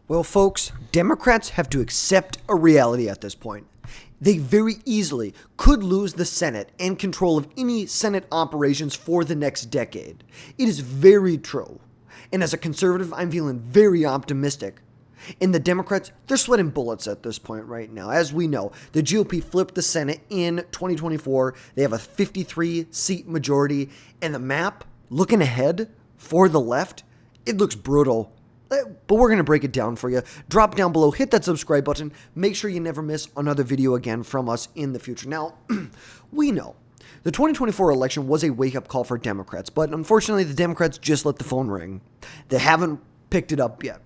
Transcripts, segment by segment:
Well, folks, Democrats have to accept a reality at this point. They very easily could lose the Senate and control of any Senate operations for the next decade. It is very true. And as a conservative, I'm feeling very optimistic. And the Democrats, they're sweating bullets at this point right now. As we know, the GOP flipped the Senate in 2024. They have a 53-seat majority. And the map, looking ahead for the left, it looks brutal. But we're going to break it down for you. Drop down below, hit that subscribe button. Make sure you never miss another video again from us in the future. Now, we know the 2024 election was a wake-up call for Democrats, but unfortunately, the Democrats just let the phone ring. They haven't picked it up yet.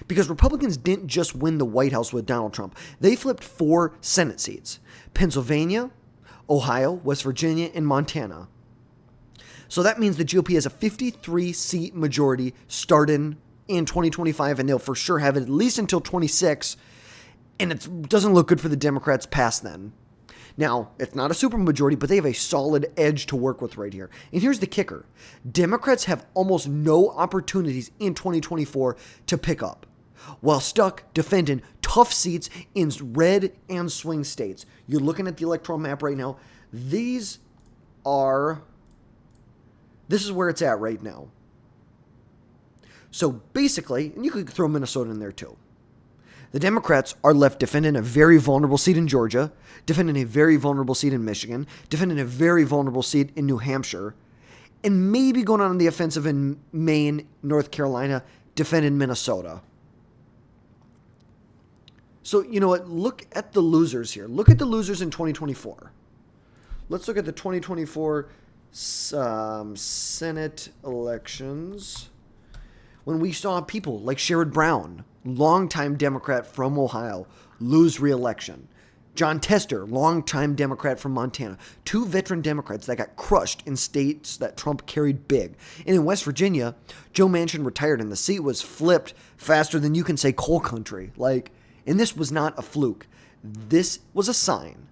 Because Republicans didn't just win the White House with Donald Trump. They flipped 4 Senate seats: Pennsylvania, Ohio, West Virginia, and Montana. So that means the GOP has a 53-seat majority starting in 2025, and they'll for sure have it at least until 26, and it doesn't look good for the Democrats past then. Now, it's not a supermajority, but they have a solid edge to work with right here. And here's the kicker. Democrats have almost no opportunities in 2024 to pick up, while stuck defending tough seats in red and swing states. You're looking at the electoral map right now. This is where it's at right now. So basically, and you could throw Minnesota in there too, the Democrats are left defending a very vulnerable seat in Georgia, defending a very vulnerable seat in Michigan, defending a very vulnerable seat in New Hampshire, and maybe going on the offensive in Maine, North Carolina, defending Minnesota. So, you know what? Look at the losers here. Look at the losers in 2024. Let's look at the 2024 Senate elections, when we saw people like Sherrod Brown, longtime Democrat from Ohio, lose re-election. John Tester, longtime Democrat from Montana. 2 veteran Democrats that got crushed in states that Trump carried big. And in West Virginia, Joe Manchin retired and the seat was flipped faster than you can say coal country. And this was not a fluke. This was a sign.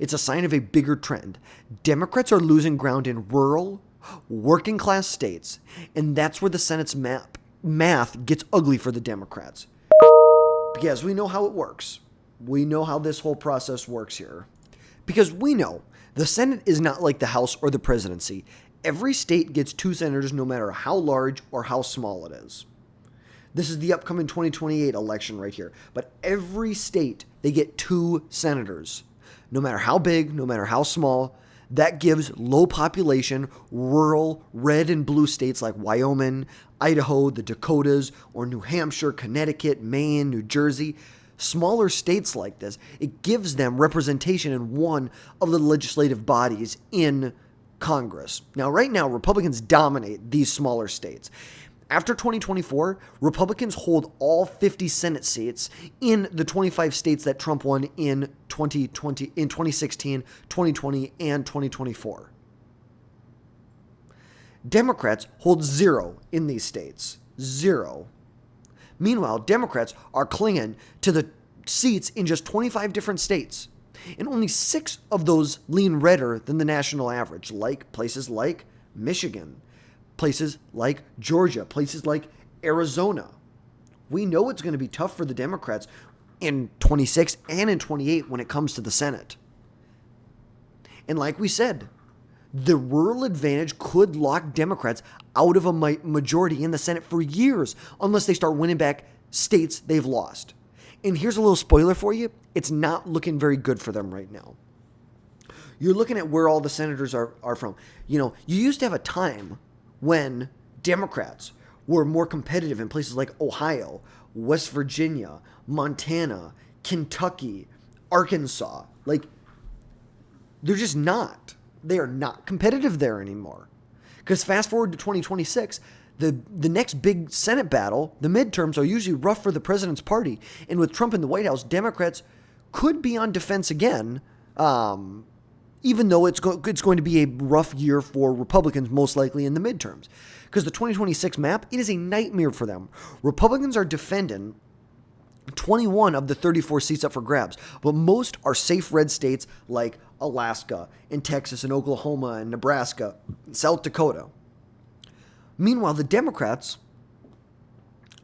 It's a sign of a bigger trend. Democrats are losing ground in rural, working class states, and that's where the Senate's math gets ugly for the Democrats. Because we know how it works. We know how this whole process works here. Because we know the Senate is not like the House or the presidency. Every state gets 2 senators no matter how large or how small it is. This is the upcoming 2028 election right here. But every state, they get 2 senators. No matter how big, no matter how small. That gives low population, rural, red and blue states like Wyoming, Idaho, the Dakotas, or New Hampshire, Connecticut, Maine, New Jersey, smaller states like this, it gives them representation in one of the legislative bodies in Congress. Now, right now, Republicans dominate these smaller states. After 2024, Republicans hold all 50 Senate seats in the 25 states that Trump won in 2016, 2020, and 2024. Democrats hold 0 in these states. 0. Meanwhile, Democrats are clinging to the seats in just 25 different states. And only 6 of those lean redder than the national average, like places like Michigan, places like Georgia, places like Arizona. We know it's going to be tough for the Democrats in 26 and in 28 when it comes to the Senate. And like we said, the rural advantage could lock Democrats out of a majority in the Senate for years unless they start winning back states they've lost. And here's a little spoiler for you. It's not looking very good for them right now. You're looking at where all the senators are from. You know, you used to have a time when Democrats were more competitive in places like Ohio, West Virginia, Montana, Kentucky, Arkansas. They're just not. They are not competitive there anymore. Because fast forward to 2026, the next big Senate battle, the midterms, are usually rough for the president's party. And with Trump in the White House, Democrats could be on defense again, even though it's going to be a rough year for Republicans, most likely in the midterms. Because the 2026 map, it is a nightmare for them. Republicans are defending 21 of the 34 seats up for grabs, but most are safe red states like Alaska and Texas and Oklahoma and Nebraska, and South Dakota. Meanwhile, the Democrats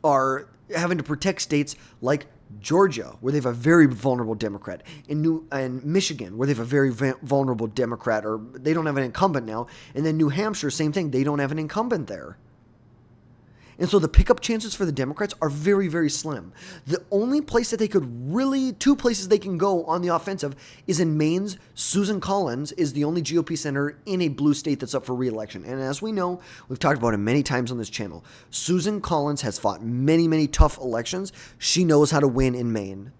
are having to protect states like Georgia, where they have a very vulnerable Democrat, and Michigan, where they have a very vulnerable Democrat, or they don't have an incumbent now, and then New Hampshire, same thing, they don't have an incumbent there. And so the pickup chances for the Democrats are very, very slim. The only place that they could really, two places they can go on the offensive is in Maine's Susan Collins is the only GOP senator in a blue state that's up for re-election. And as we know, we've talked about it many times on this channel, Susan Collins has fought many, many tough elections. She knows how to win in Maine.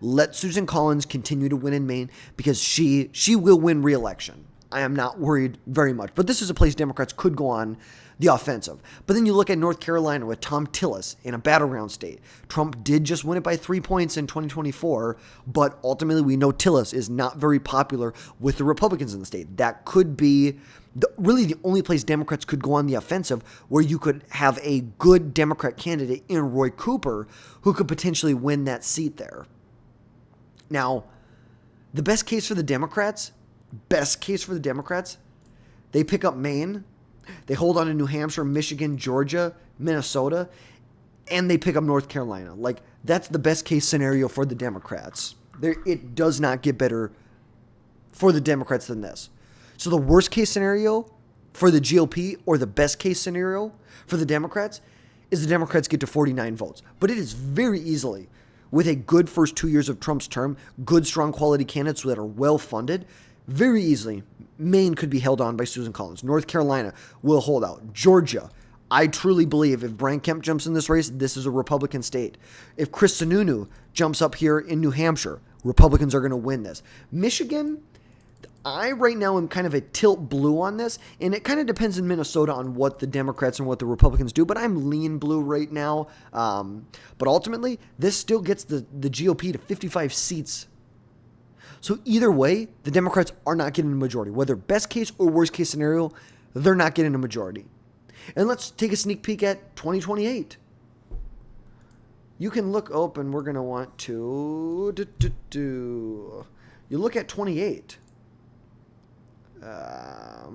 Let Susan Collins continue to win in Maine because she will win re-election. I am not worried very much. But this is a place Democrats could go on the offensive. But then you look at North Carolina with Tom Tillis in a battleground state. Trump did just win it by 3 points in 2024, but ultimately we know Tillis is not very popular with the Republicans in the state. That could be really the only place Democrats could go on the offensive where you could have a good Democrat candidate in Roy Cooper who could potentially win that seat there. Now, the best case for the Democrats, they pick up Maine, they hold on to New Hampshire, Michigan, Georgia, Minnesota, and they pick up North Carolina. Like, that's the best case scenario for the Democrats. It does not get better for the Democrats than this. So the worst case scenario for the GOP, or the best case scenario for the Democrats, is the Democrats get to 49 votes. But it is very easily, with a good first 2 years of Trump's term, good, strong quality candidates that are well funded, very easily, Maine could be held on by Susan Collins. North Carolina will hold out. Georgia, I truly believe if Brian Kemp jumps in this race, this is a Republican state. If Chris Sununu jumps up here in New Hampshire, Republicans are going to win this. Michigan, I right now am kind of a tilt blue on this, and it kind of depends in Minnesota on what the Democrats and what the Republicans do, but I'm lean blue right now. But ultimately, this still gets the GOP to 55 seats. So either way, the Democrats are not getting a majority. Whether best case or worst case scenario, they're not getting a majority. And let's take a sneak peek at 2028. You can look up, and we're going to want to you look at 28. Are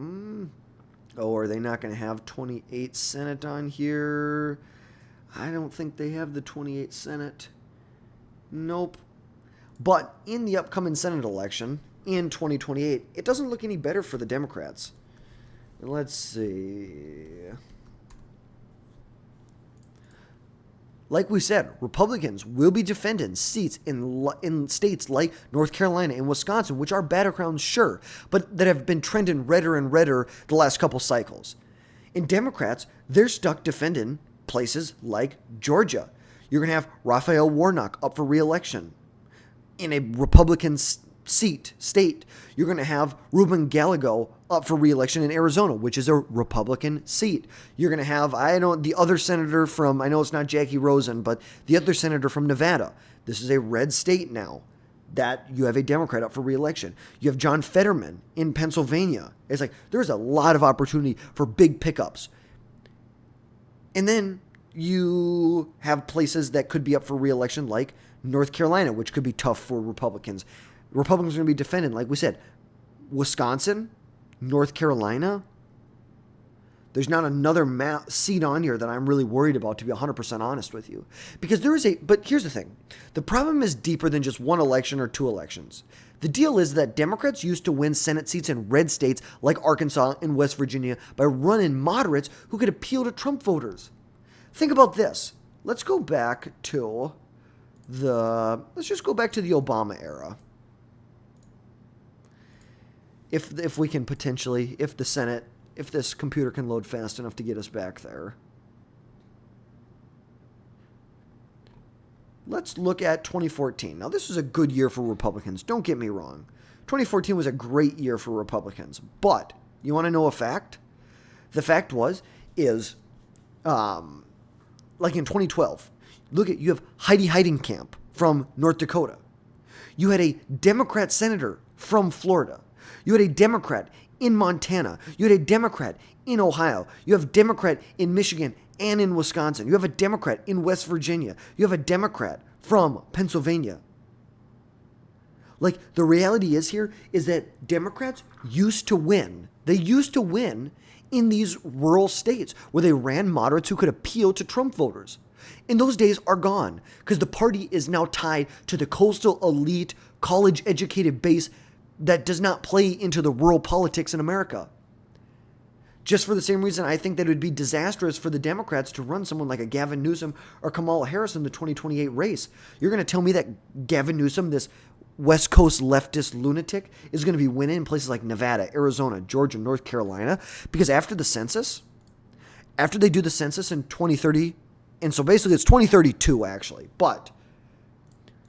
they not going to have 28 Senate on here? I don't think they have the 28 Senate. Nope. But in the upcoming Senate election in 2028, it doesn't look any better for the Democrats. Let's see. Like we said, Republicans will be defending seats in states like North Carolina and Wisconsin, which are battlegrounds, sure, but that have been trending redder and redder the last couple cycles. In Democrats, they're stuck defending places like Georgia. You're going to have Raphael Warnock up for re-election. In a Republican state, you're going to have Ruben Gallego up for re-election in Arizona, which is a Republican seat. You're going to have, the other senator from, I know it's not Jackie Rosen, but the other senator from Nevada. This is a red state now that you have a Democrat up for re-election. You have John Fetterman in Pennsylvania. It's like, there's a lot of opportunity for big pickups. And then you have places that could be up for re-election like North Carolina, which could be tough for Republicans. Republicans are going to be defending, like we said, Wisconsin, North Carolina. There's not another seat on here that I'm really worried about, to be 100% honest with you. Because but here's the thing. The problem is deeper than just one election or two elections. The deal is that Democrats used to win Senate seats in red states like Arkansas and West Virginia by running moderates who could appeal to Trump voters. Think about this. Let's go back to let's just go back to the Obama era. If we can potentially, if this computer can load fast enough to get us back there. Let's look at 2014. Now, this was a good year for Republicans. Don't get me wrong. 2014 was a great year for Republicans. But you want to know a fact? The fact is, like in 2012, you have Heidi Heidenkamp from North Dakota. You had a Democrat senator from Florida. You had a Democrat in Montana. You had a Democrat in Ohio. You have a Democrat in Michigan and in Wisconsin. You have a Democrat in West Virginia. You have a Democrat from Pennsylvania. Like, the reality is that Democrats used to win. They used to win in these rural states where they ran moderates who could appeal to Trump voters. And those days are gone because the party is now tied to the coastal elite, college-educated base that does not play into the rural politics in America. Just for the same reason, I think that it would be disastrous for the Democrats to run someone like a Gavin Newsom or Kamala Harris in the 2028 race. You're going to tell me that Gavin Newsom, this West Coast leftist lunatic, is going to be winning in places like Nevada, Arizona, Georgia, North Carolina? Because after the census, after they do the census in 2030, and so basically it's 2032 actually, but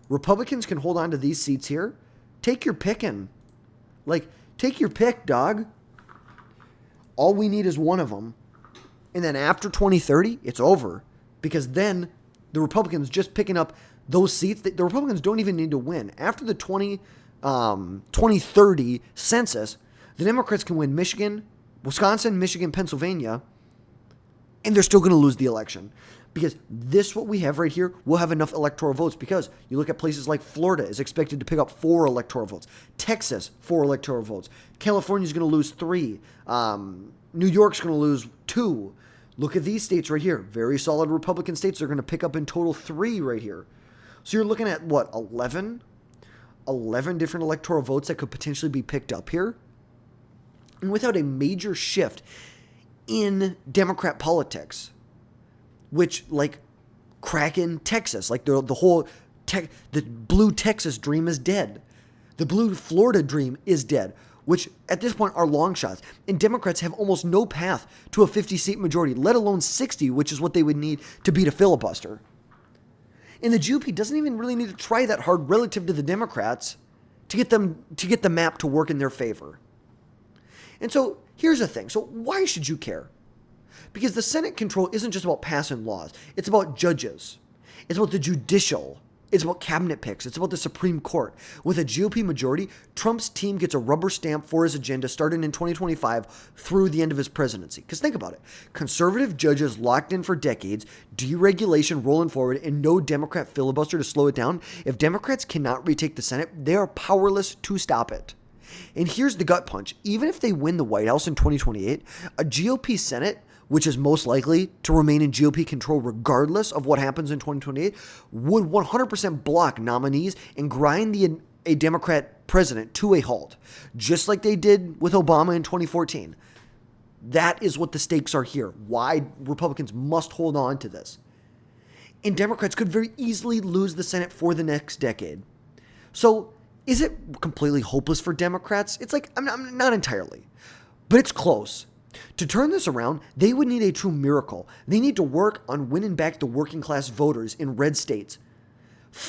Republicans can hold on to these seats here. Take your pickin'. Like, take your pick, dog. All we need is one of them. And then after 2030, it's over. Because then the Republicans just picking up those seats. The Republicans don't even need to win. After the 2030 census, the Democrats can win Michigan, Wisconsin, Michigan, Pennsylvania, and they're still going to lose the election. Because this, what we have right here, will have enough electoral votes. Because you look at places like Florida is expected to pick up 4 electoral votes. Texas, 4 electoral votes. California's going to lose 3. New York's going to lose 2. Look at these states right here. Very solid Republican states. They're going to pick up in total 3 right here. So you're looking at, what, 11? 11 different electoral votes that could potentially be picked up here. And without a major shift in Democrat politics, which, like, cracking Texas, like the whole the blue Texas dream is dead. The blue Florida dream is dead, which at this point are long shots. And Democrats have almost no path to a 50-seat majority, let alone 60, which is what they would need to beat a filibuster. And the GOP doesn't even really need to try that hard relative to the Democrats to get the map to work in their favor. And so here's the thing. So why should you care? Because the Senate control isn't just about passing laws. It's about judges. It's about the judicial. It's about cabinet picks. It's about the Supreme Court. With a GOP majority, Trump's team gets a rubber stamp for his agenda starting in 2025 through the end of his presidency. Because think about it. Conservative judges locked in for decades, deregulation rolling forward, and no Democrat filibuster to slow it down. If Democrats cannot retake the Senate, they are powerless to stop it. And here's the gut punch. Even if they win the White House in 2028, a GOP Senate, which is most likely to remain in GOP control regardless of what happens in 2028, would 100% block nominees and grind a Democrat president to a halt, just like they did with Obama in 2014. That is what the stakes are here. Why Republicans must hold on to this. And Democrats could very easily lose the Senate for the next decade. So is it completely hopeless for Democrats? It's like, I'm not entirely, but it's close. To turn this around, they would need a true miracle. They need to work on winning back the working class voters in red states.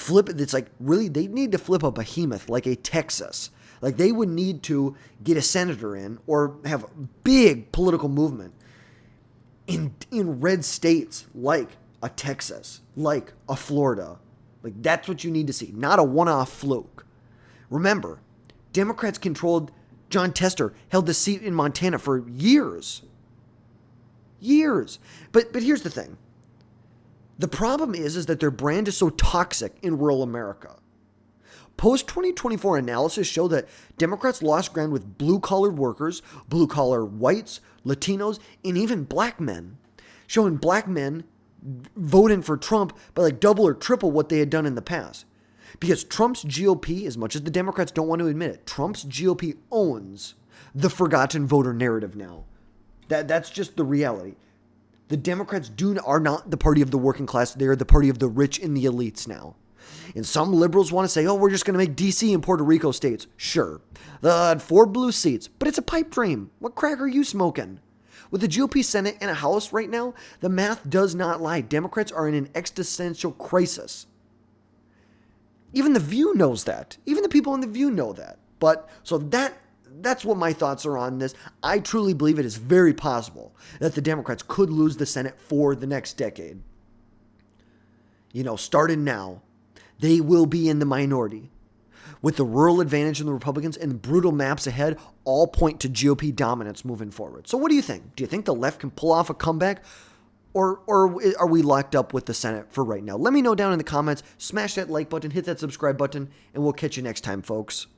They need to flip a behemoth like a Texas. Like they would need to get a senator in or have a big political movement in red states like a Texas, like a Florida. Like that's what you need to see, not a one-off fluke. Remember, Democrats controlled John Tester held the seat in Montana for years. Years. But here's the thing. The problem is that their brand is so toxic in rural America. Post-2024 analysis show that Democrats lost ground with blue-collar workers, blue-collar whites, Latinos, and even black men, showing black men voting for Trump by like double or triple what they had done in the past. Because Trump's GOP, as much as the Democrats don't want to admit it, Trump's GOP owns the forgotten voter narrative now. That's just the reality. The Democrats are not the party of the working class. They're the party of the rich and the elites now. And some liberals want to say, oh, we're just going to make D.C. and Puerto Rico states. Sure. They'll add 4 blue seats, but it's a pipe dream. What crack are you smoking? With the GOP Senate and a House right now, the math does not lie. Democrats are in an existential crisis. Even The View knows that. Even the people in The View know that. But so that's what my thoughts are on this. I truly believe it is very possible that the Democrats could lose the Senate for the next decade. Starting now, they will be in the minority. With the rural advantage in the Republicans and brutal maps ahead, all point to GOP dominance moving forward. So what do you think? Do you think the left can pull off a comeback? Or are we locked up with the Senate for right now? Let me know down in the comments. Smash that like button, hit that subscribe button, and we'll catch you next time, folks.